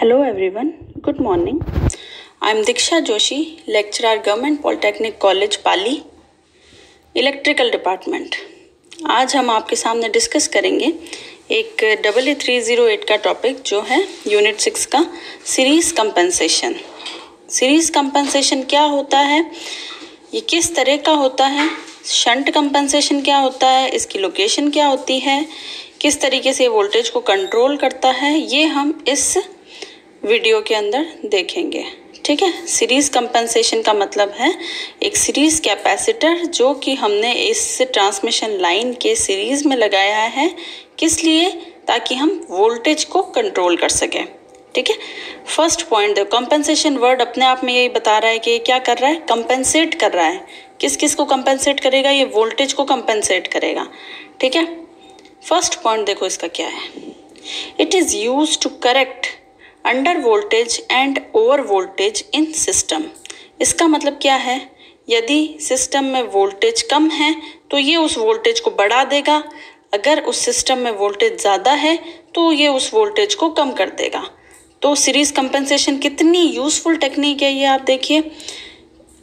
Hello everyone, good morning. I am Diksha Joshi, lecturer Government Polytechnic College Pali, electrical department. आज हम आपके सामने discuss करेंगे एक EE308 का टॉपिक जो है यूनिट 6 का सीरीज कंपनसेशन। सीरीज कंपनसेशन क्या होता है, ये किस तरह का होता है, शंट कंपनसेशन क्या होता है, इसकी लोकेशन क्या होती है, किस तरीके से वोल्टेज को कंट्रोल करता है, ये हम इस वीडियो के अंदर देखेंगे। ठीक है, सीरीज कंपनसेशन का मतलब है एक सीरीज कैपेसिटर जो कि हमने इस ट्रांसमिशन लाइन के सीरीज में लगाया है, किस लिए, ताकि हम वोल्टेज को कंट्रोल कर सकें। ठीक है, फर्स्ट पॉइंट, कंपनसेशन वर्ड अपने आप में यही बता रहा है कि क्या कर रहा है, कंपनसेट कर रहा है। किस किस को कंपनसेट करेगा, ये वोल्टेज को कंपनसेट करेगा। ठीक है, फर्स्ट पॉइंट देखो इसका क्या है, it is use to correct under voltage and over voltage in system. इसका मतलब क्या है, यदि सिस्टम में वोल्टेज कम है तो ये उस वोल्टेज को बढ़ा देगा, अगर उस सिस्टम में वोल्टेज ज़्यादा है तो ये उस वोल्टेज को कम कर देगा। तो सीरीज कंपनसेशन कितनी यूज़फुल टेक्निक है ये आप देखिए,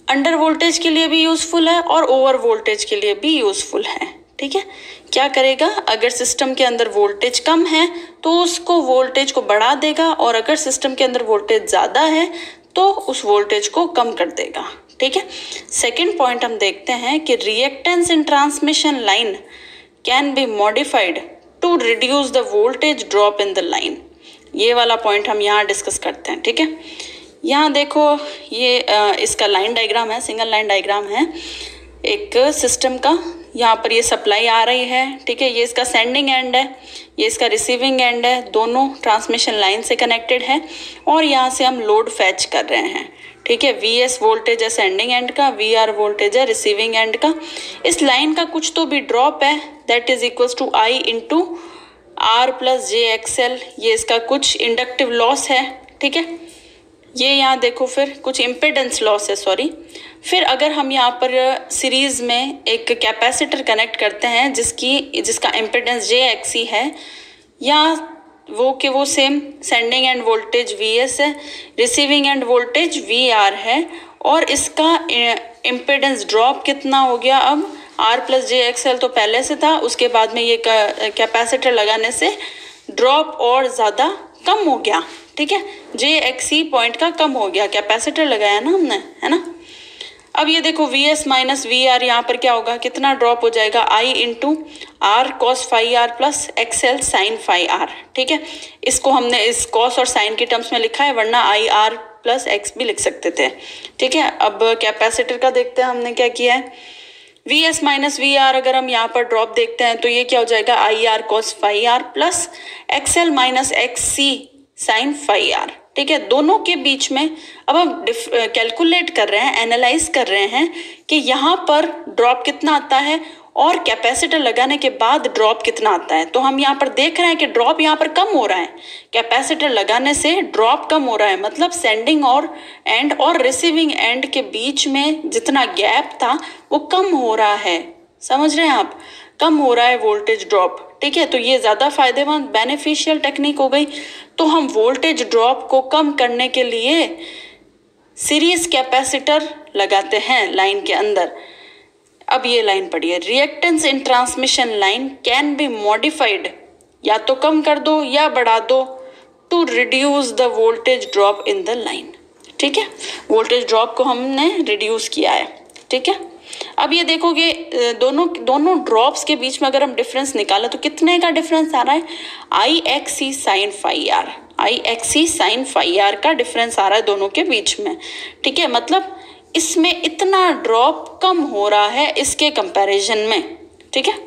अंडर वोल्टेज के लिए भी यूज़फुल है और ओवर वोल्टेज के लिए भी यूज़फुल है। ठीक है, क्या करेगा, अगर सिस्टम के अंदर वोल्टेज कम है तो उसको वोल्टेज को बढ़ा देगा, और अगर सिस्टम के अंदर वोल्टेज ज़्यादा है तो उस वोल्टेज को कम कर देगा। ठीक है, सेकंड पॉइंट हम देखते हैं कि reactance in transmission line can be modified to reduce the voltage drop in the line. ये वाला पॉइंट हम यहाँ डिस्कस करते हैं। ठीक है, यहाँ देखो ये इसका लाइन डायग्राम है, सिंगल लाइन डायग्राम है एक सिस्टम का। यहाँ पर ये सप्लाई आ रही है, ठीक है, ये इसका सेंडिंग एंड है, ये इसका रिसीविंग एंड है, दोनों ट्रांसमिशन लाइन से कनेक्टेड है, और यहाँ से हम लोड फैच कर रहे हैं। ठीक है, VS वोल्टेज है सेंडिंग एंड का, VR वोल्टेज है रिसीविंग एंड का। इस लाइन का कुछ तो भी ड्रॉप है, that is equals to I into R plus JXL, ये इसका कुछ इंडक्टिव लॉस है। ठीक है, ये यहाँ देखो फिर कुछ इम्पिडेंस लॉस है, सॉरी। फिर अगर हम यहाँ पर सीरीज में एक कैपेसिटर कनेक्ट करते हैं जिसका इम्पिडेंस JXC है, या वो same sending end voltage VS है, रिसीविंग एंड वोल्टेज VR है, और इसका इम्पिडेंस ड्रॉप कितना हो गया, अब R प्लस JXL तो पहले से था, उसके बाद में ये कैपेसिटर लगाने से ड्रॉप और ज़्यादा कम हो गया। ठीक है, JXC पॉइंट का कम हो गया, कैपेसिटर लगाया ना हमने, है ना। अब ये देखो VS माइनस VR, यहाँ पर क्या होगा, कितना ड्रॉप हो जाएगा, I into R cos phi R plus XL sine phi R। ठीक है, इसको हमने इस कॉस और साइन के टर्म्स में लिखा है, वरना IR प्लस X भी लिख सकते थे। ठीक है, अब कैपेसिटर का देखते हैं हमने क्या किया है, VS माइनस VR अगर हम यहाँ पर ड्रॉप देखते हैं तो ये क्या हो जाएगा, IR cos phi R plus XL minus XC sine phi R। ठीक है, दोनों के बीच में अब हम कैलकुलेट कर रहे हैं, एनालाइज कर रहे हैं कि यहाँ पर ड्रॉप कितना आता है और कैपेसिटर लगाने के बाद ड्रॉप कितना आता है। तो हम यहाँ पर देख रहे हैं कि ड्रॉप यहाँ पर कम हो रहा है, कैपेसिटर लगाने से ड्रॉप कम हो रहा है, मतलब सेंडिंग और रिसीविंग एंड के बीच में जितना गैप था वो कम हो रहा है। समझ रहे हैं आप, कम हो रहा है वोल्टेज ड्रॉप। ठीक है, तो ये ज़्यादा फायदेमंद बेनिफिशियल टेक्निक हो गई। तो हम वोल्टेज ड्रॉप को कम करने के लिए सीरीज कैपेसिटर लगाते हैं लाइन के अंदर। अब ये लाइन पढ़िए, reactance in transmission line can be modified, या तो कम कर दो या बढ़ा दो, to reduce the voltage drop in the line. ठीक है, वोल्टेज ड्रॉप को हमने रिड्यूस किया है। ठीक है, अब ये देखोगे दोनों ड्रॉप्स के बीच में अगर हम डिफरेंस निकालें तो कितने का डिफरेंस आ रहा है, IXC sine phi R, IXC sine phi R का डिफरेंस आ रहा है दोनों के बीच में। ठीक है, मतलब इसमें इतना ड्रॉप कम हो रहा है इसके कंपैरिजन में। ठीक है,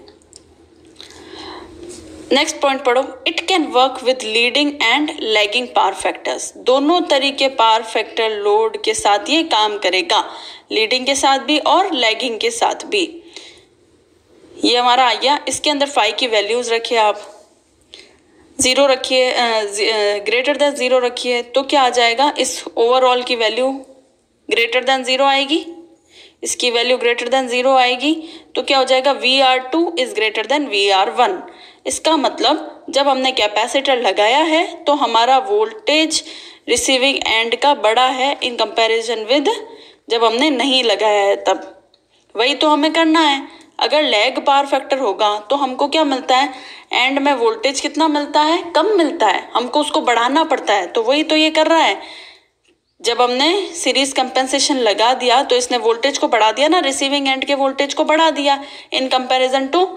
नेक्स्ट पॉइंट पढ़ो, it can work with leading and lagging power factors. दोनों तरीके पावर फैक्टर लोड के साथ ये काम करेगा, लीडिंग के साथ भी और लैगिंग के साथ भी। ये हमारा आ गया, इसके अंदर फाई की वैल्यूज रखिए आप, 0 रखिए, ग्रेटर देन 0 रखिए, तो क्या आ जाएगा, इस ओवरऑल की वैल्यू ग्रेटर देन 0 आएगी, इसकी वैल्यू ग्रेटर देन 0 आएगी, तो क्या हो जाएगा, VR2 is greater than VR1, इसका मतलब जब हमने कैपेसिटर लगाया है तो हमारा वोल्टेज रिसीविंग एंड का बड़ा है इन कंपैरिजन विद जब हमने नहीं लगाया है तब। वही तो हमें करना है। अगर लैग पावर फैक्टर होगा तो हमको क्या मिलता है, एंड में वोल्टेज कितना मिलता है, कम मिलता है, हमको उसको बढ़ाना पड़ता है। तो वही तो ये कर रहा है। जब हमने सीरीज कंपेंसेशन लगा दिया तो इसने वोल्टेज को बढ़ा दिया ना, रिसीविंग एंड के वोल्टेज को बढ़ा दिया इन कंपैरिजन टू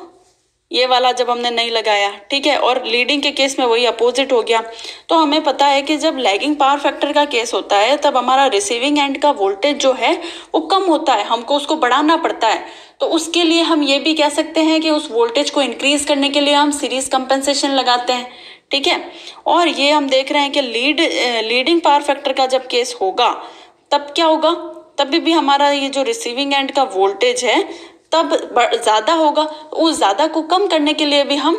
ये वाला जब हमने नहीं लगाया, ठीक है। और लीडिंग के केस में वही अपोजिट हो गया। तो हमें पता है कि जब लैगिंग पावर फैक्टर का केस होता है तब हमारा रिसीविंग एंड का वोल्टेज जो है वो कम होता है, हमको उसको बढ़ाना पड़ता है। तो उसके लिए हम ये भी कह सकते हैं कि उस वोल्टेज को इंक्रीज करने के लिए हम सीरीज कंपेंसेशन लगाते हैं, ठीक है। और ये हम देख रहे हैं कि लीडिंग पावर फैक्टर का जब केस होगा तब क्या होगा, तभी भी हमारा ये जो रिसीविंग एंड का वोल्टेज है तब ज़्यादा होगा। उस ज़्यादा को कम करने के लिए भी हम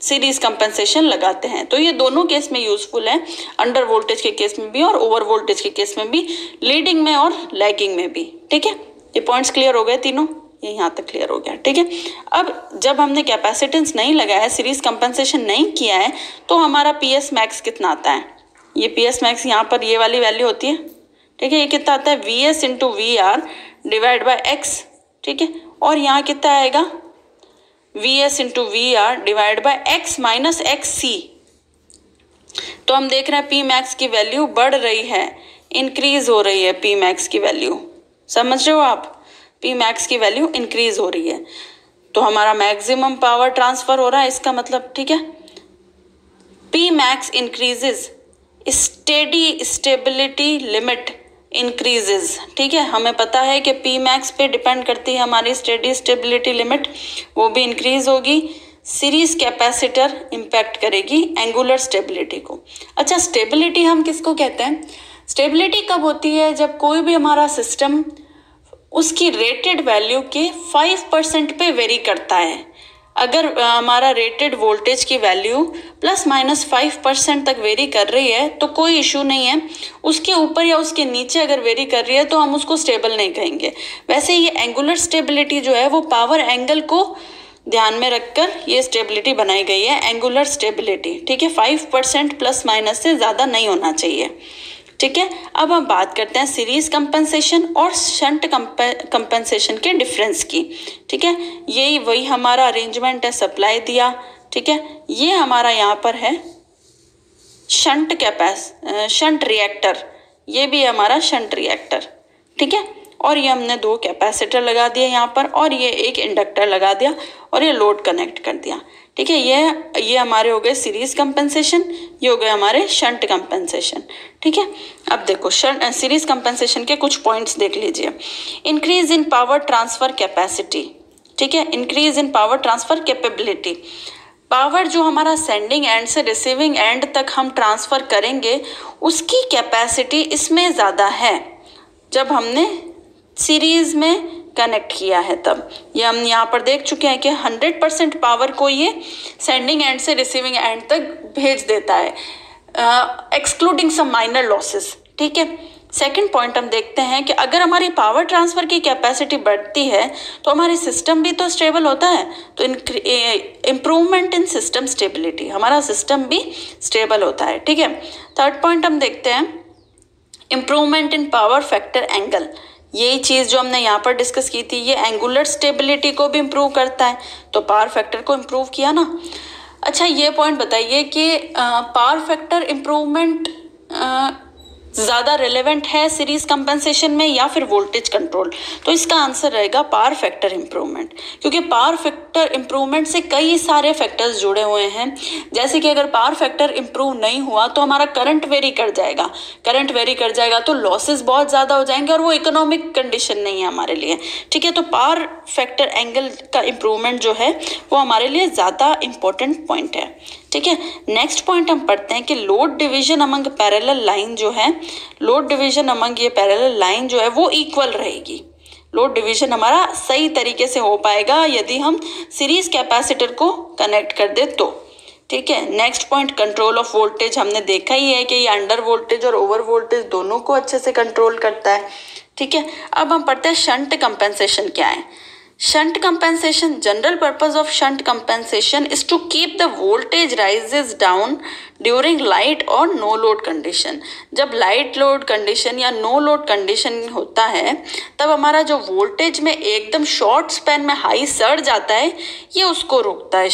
सीरीज कंपेंसेशन लगाते हैं। तो ये दोनों केस में यूजफुल है, अंडर वोल्टेज के केस में भी और ओवर वोल्टेज के केस में भी, लीडिंग में और लैगिंग में भी, ठीक है। ये पॉइंट्स क्लियर हो गए तीनों, ये यहाँ तक क्लियर हो गया, ठीक है। अब जब हमने कैपेसिटेंस नहीं लगाया है, सीरीज कंपेंसेशन नहीं किया है, तो हमारा पीएस मैक्स कितना आता है, ये पीएस मैक्स यहाँ पर ये वाली वैल्यू होती है, ठीक है। ये कितना आता है, V S into V R divide by X, ठीक है। और यहाँ कितना आएगा, V S into V R divide by X minus X C. तो हम देख रहे हैं पी मैक्स की वैल्यू बढ़ रही है, इंक्रीज हो रही है पी मैक्स की वैल्यू, समझ रहे हो आप, पी मैक्स की वैल्यू इंक्रीज हो रही है। तो हमारा मैक्सिमम पावर ट्रांसफर हो रहा है, इसका मतलब, ठीक है। P max increases, steady stability limit increases, ठीक है। हमें पता है कि पी मैक्स पे डिपेंड करती है हमारी स्टेडी स्टेबिलिटी लिमिट, वो भी इंक्रीज होगी। सीरीज कैपेसिटर इम्पैक्ट करेगी एंगुलर स्टेबिलिटी को। अच्छा, स्टेबिलिटी हम किसको कहते हैं, स्टेबिलिटी कब होती है, जब कोई भी हमारा सिस्टम उसकी रेटेड वैल्यू के 5% पे वेरी करता है। अगर हमारा रेटेड वोल्टेज की वैल्यू प्लस माइनस 5% तक वेरी कर रही है तो कोई इशू नहीं है। उसके ऊपर या उसके नीचे अगर वेरी कर रही है तो हम उसको स्टेबल नहीं कहेंगे। वैसे ये एंगुलर स्टेबिलिटी जो है वो पावर एंगल को ध्यान में रखकर ये स्टेबिलिटी बनाई गई है, एंगुलर स्टेबिलिटी, ठीक है। 5% प्लस माइनस से ज़्यादा नहीं होना चाहिए, ठीक है। अब हम बात करते हैं सीरीज कंपेंसेशन और शंट कंपेंसेशन के डिफरेंस की, ठीक है। यही वही हमारा अरेंजमेंट है, सप्लाई दिया, ठीक है। ये हमारा यहाँ पर है शंट रिएक्टर, ये भी हमारा शंट रिएक्टर, ठीक है। और ये हमने 2 कैपेसिटर लगा दिए यहाँ पर, और ये एक इंडक्टर लगा दिया, और ये लोड कनेक्ट कर दिया, ठीक है। ये हमारे हो गए सीरीज कंपेंसेशन, ये हो गए हमारे शंट कंपेंसेशन, ठीक है। अब देखो सीरीज कंपेंसेशन के कुछ पॉइंट्स देख लीजिए। Increase in power transfer capacity, ठीक है, increase in power transfer capability. Power जो हमारा सेंडिंग एंड से रिसीविंग एंड तक हम ट्रांसफ़र करेंगे उसकी कैपेसिटी इसमें ज़्यादा है जब हमने सीरीज़ में कनेक्ट किया है। तब ये हम यहाँ पर देख चुके हैं कि 100% पावर को ये सेंडिंग एंड से रिसीविंग एंड तक भेज देता है, एक्सक्लूडिंग सम माइनर लॉसेस, ठीक है। सेकंड पॉइंट हम देखते हैं कि अगर हमारी पावर ट्रांसफ़र की कैपेसिटी बढ़ती है तो हमारी सिस्टम भी तो स्टेबल होता है, तो इम्प्रूवमेंट इन सिस्टम स्टेबिलिटी, हमारा सिस्टम भी स्टेबल होता है, ठीक है। थर्ड पॉइंट हम देखते हैं improvement in power factor angle. यही चीज़ जो हमने यहाँ पर डिस्कस की थी, ये एंगुलर स्टेबिलिटी को भी इम्प्रूव करता है, तो पावर फैक्टर को इम्प्रूव किया ना। अच्छा, ये पॉइंट बताइए कि पावर फैक्टर इम्प्रूवमेंट ज़्यादा रिलेवेंट है सीरीज कंपनसेशन में या फिर वोल्टेज कंट्रोल? तो इसका आंसर रहेगा पावर फैक्टर इम्प्रूवमेंट, क्योंकि पावर फैक्टर इम्प्रूवमेंट से कई सारे फैक्टर्स जुड़े हुए हैं। जैसे कि अगर पावर फैक्टर इम्प्रूव नहीं हुआ तो हमारा करंट वेरी कर जाएगा, करंट वेरी कर जाएगा तो लॉसेस बहुत ज़्यादा हो जाएंगे और वो इकोनॉमिक कंडीशन नहीं है हमारे लिए, ठीक है। तो पावर फैक्टर एंगल का इम्प्रूवमेंट जो है वो हमारे लिए ज़्यादा इम्पोर्टेंट पॉइंट है, ठीक है। नेक्स्ट पॉइंट हम पढ़ते हैं कि load division among parallel line जो है, लोड डिवीजन अमंग ये पैरेलल लाइन जो है वो इक्वल रहेगी। लोड डिवीजन हमारा सही तरीके से हो पाएगा यदि हम सीरीज कैपेसिटर को कनेक्ट कर दे तो, ठीक है। Next point control of voltage, हमने देखा ही है कि ये अंडर वोल्टेज और ओवर वोल्टेज दोनों को अच्छे से कंट्रोल करता है, ठीक है। अब हम पढ़ते हैं शंट कंपेंसेशन क्या है। Shunt compensation, general purpose of shunt compensation is to keep the voltage rises down during light और नो लोड कंडीशन। जब लाइट लोड कंडीशन या नो लोड कंडीशन होता है तब हमारा जो वोल्टेज में एकदम शॉर्ट स्पैन में हाई सर्ज आता है, ये उसको रोकता है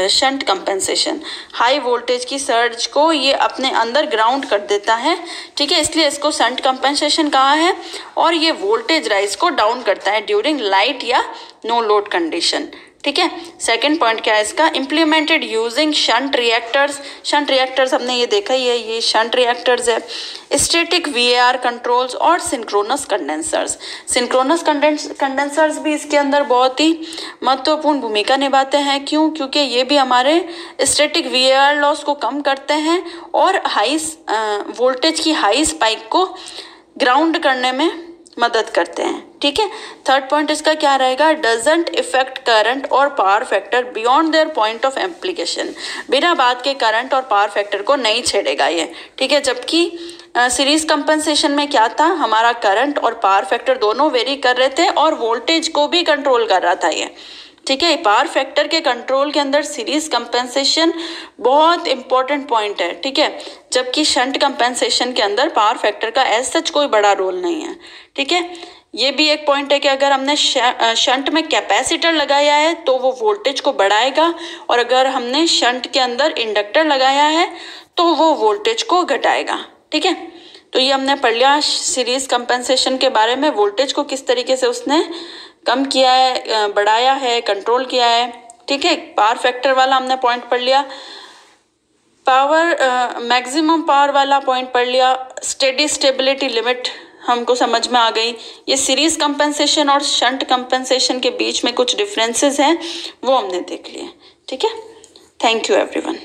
शंट कंपेंसेशन। हाई वोल्टेज की सर्ज को ये अपने अंदर ग्राउंड कर देता है, ठीक है, इसलिए इसको शंट कंपेंसेशन कहा है। और ये वोल्टेज राइज को डाउन करता है ड्यूरिंग लाइट या नो लोड कंडीशन, ठीक है। सेकंड पॉइंट क्या है इसका, implemented using shunt reactors. Shunt reactors हमने ये देखा ही है, ये शंट रिएक्टर्स है। स्टैटिक VAR कंट्रोल्स और सिंक्रोनस कंडेंसर्स। सिंक्रोनस कंडेंसर्स भी इसके अंदर बहुत ही महत्वपूर्ण भूमिका निभाते हैं। क्यों? क्योंकि ये भी हमारे स्टैटिक VAR लॉस को कम करते हैं और हाई वोल्टेज की हाई स्पाइक को ग्राउंड करने में मदद करते हैं, ठीक है। थर्ड पॉइंट इसका क्या रहेगा, डजंट इफेक्ट करंट और power factor beyond their point of application. बिना बात के करंट और पावर फैक्टर को नहीं छेड़ेगा ये, ठीक है। जबकि सीरीज कंपनसेशन में क्या था, हमारा करंट और पावर फैक्टर दोनों वेरी कर रहे थे और वोल्टेज को भी कंट्रोल कर रहा था ये, ठीक है। पावर फैक्टर के कंट्रोल के अंदर सीरीज कंपेंसेशन बहुत इंपॉर्टेंट पॉइंट है, ठीक है। जबकि शंट कंपेंसेशन के अंदर पावर फैक्टर का एज सच कोई बड़ा रोल नहीं है, ठीक है। ये भी एक पॉइंट है कि अगर हमने शंट में कैपेसिटर लगाया है तो वो वोल्टेज को बढ़ाएगा, और अगर हमने शंट के अंदर इंडक्टर लगाया है तो वो वोल्टेज को घटाएगा, ठीक है। तो ये हमने पढ़ लिया सीरीज कंपेंसेशन के बारे में, वोल्टेज को किस तरीके से उसने कम किया है, बढ़ाया है, कंट्रोल किया है, ठीक है। पावर फैक्टर वाला हमने पॉइंट पढ़ लिया, पावर मैक्सिमम पावर वाला पॉइंट पढ़ लिया, स्टेडी स्टेबिलिटी लिमिट हमको समझ में आ गई। ये सीरीज कंपेंसेशन और शंट कंपेंसेशन के बीच में कुछ डिफरेंसेस हैं वो हमने देख लिए, ठीक है। Thank you everyone.